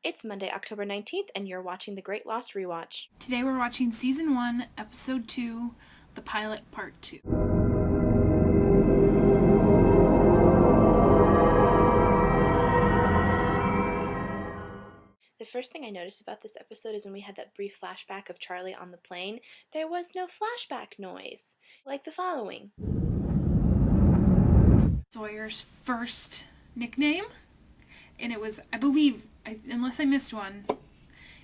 It's Monday, October 19th, and you're watching The Great Lost Rewatch. Today we're watching Season 1, Episode 2, The Pilot Part 2. The first thing I noticed about this episode is when we had that brief flashback of Charlie on the plane, there was no flashback noise, like the following. Sawyer's first nickname, and it was, I believe, unless I missed one,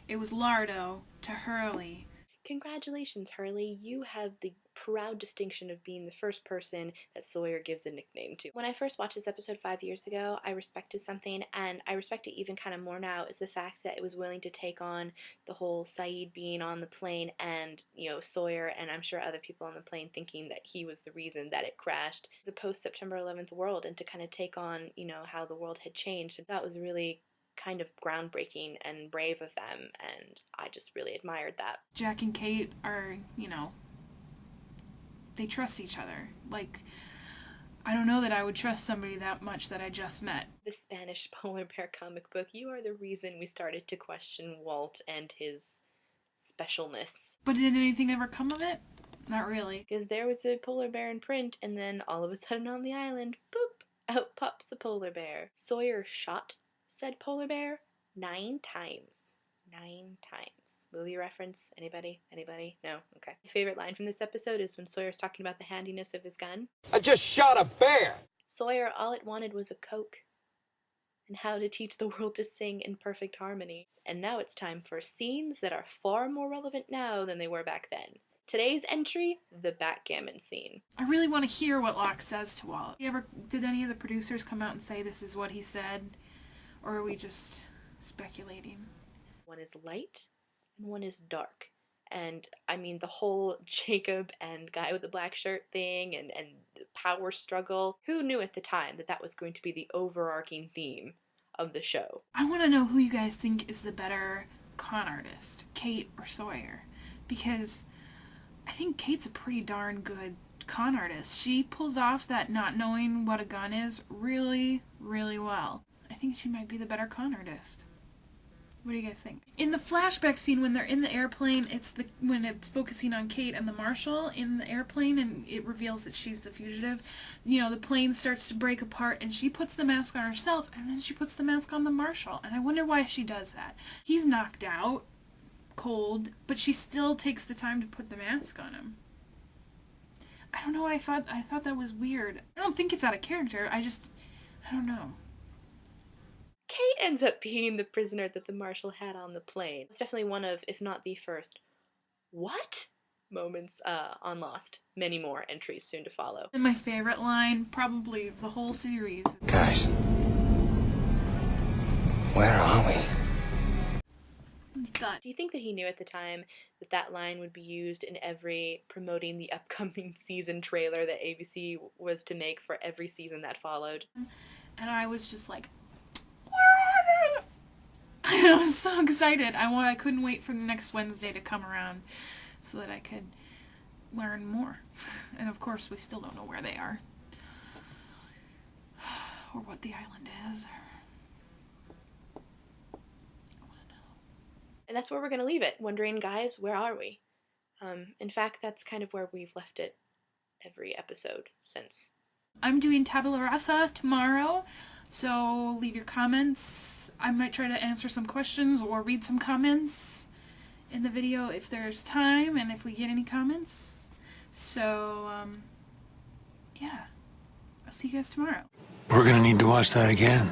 it was Lardo to Hurley. Congratulations, Hurley. You have the proud distinction of being the first person that Sawyer gives a nickname to. When I first watched this episode 5 years ago, I respected something, and I respect it even kind of more now, is the fact that it was willing to take on the whole Saeed being on the plane and, Sawyer and I'm sure other people on the plane thinking that he was the reason that it crashed. It's a post-September 11th world, and to kind of take on, how the world had changed. That was really kind of groundbreaking and brave of them, and I just really admired that. Jack and Kate are, they trust each other. Like, I don't know that I would trust somebody that much that I just met. The Spanish polar bear comic book, you are the reason we started to question Walt and his specialness. But did anything ever come of it? Not really. Because there was a polar bear in print, and then all of a sudden on the island, boop, out pops a polar bear. Sawyer shot said polar bear 9 times. 9 times. Movie reference? Anybody? No? Okay. My favorite line from this episode is when Sawyer's talking about the handiness of his gun. I just shot a bear! Sawyer, all it wanted was a Coke, and how to teach the world to sing in perfect harmony. And now it's time for scenes that are far more relevant now than they were back then. Today's entry, the backgammon scene. I really want to hear what Locke says to Walt. Did any of the producers come out and say this is what he said? Or are we just speculating? One is light and one is dark. And I mean, the whole Jacob and guy with the black shirt thing and the power struggle. Who knew at the time that that was going to be the overarching theme of the show? I want to know who you guys think is the better con artist, Kate or Sawyer. Because I think Kate's a pretty darn good con artist. She pulls off that not knowing what a gun is really, really well. I think she might be the better con artist. What do you guys think? In the flashback scene when they're in the airplane, when it's focusing on Kate and the marshal in the airplane and it reveals that she's the fugitive, the plane starts to break apart and she puts the mask on herself and then she puts the mask on the marshal. And I wonder why she does that. He's knocked out, cold, but she still takes the time to put the mask on him. I don't know, I thought that was weird. I don't think it's out of character, I don't know. Kate ends up being the prisoner that the marshal had on the plane. It's definitely one of, if not the first, what? Moments on Lost. Many more entries soon to follow. And my favorite line, probably of the whole series. Guys, where are we? Do you think that he knew at the time that that line would be used in every promoting the upcoming season trailer that ABC was to make for every season that followed? And I was just like, where are they? I was so excited. I couldn't wait for the next Wednesday to come around so that I could learn more. And of course, we still don't know where they are. Or what the island is. And that's where we're going to leave it, wondering, guys, where are we? In fact, that's kind of where we've left it every episode since. I'm doing Tabula Rasa tomorrow, so leave your comments. I might try to answer some questions or read some comments in the video if there's time and if we get any comments. So, yeah. I'll see you guys tomorrow. We're gonna need to watch that again.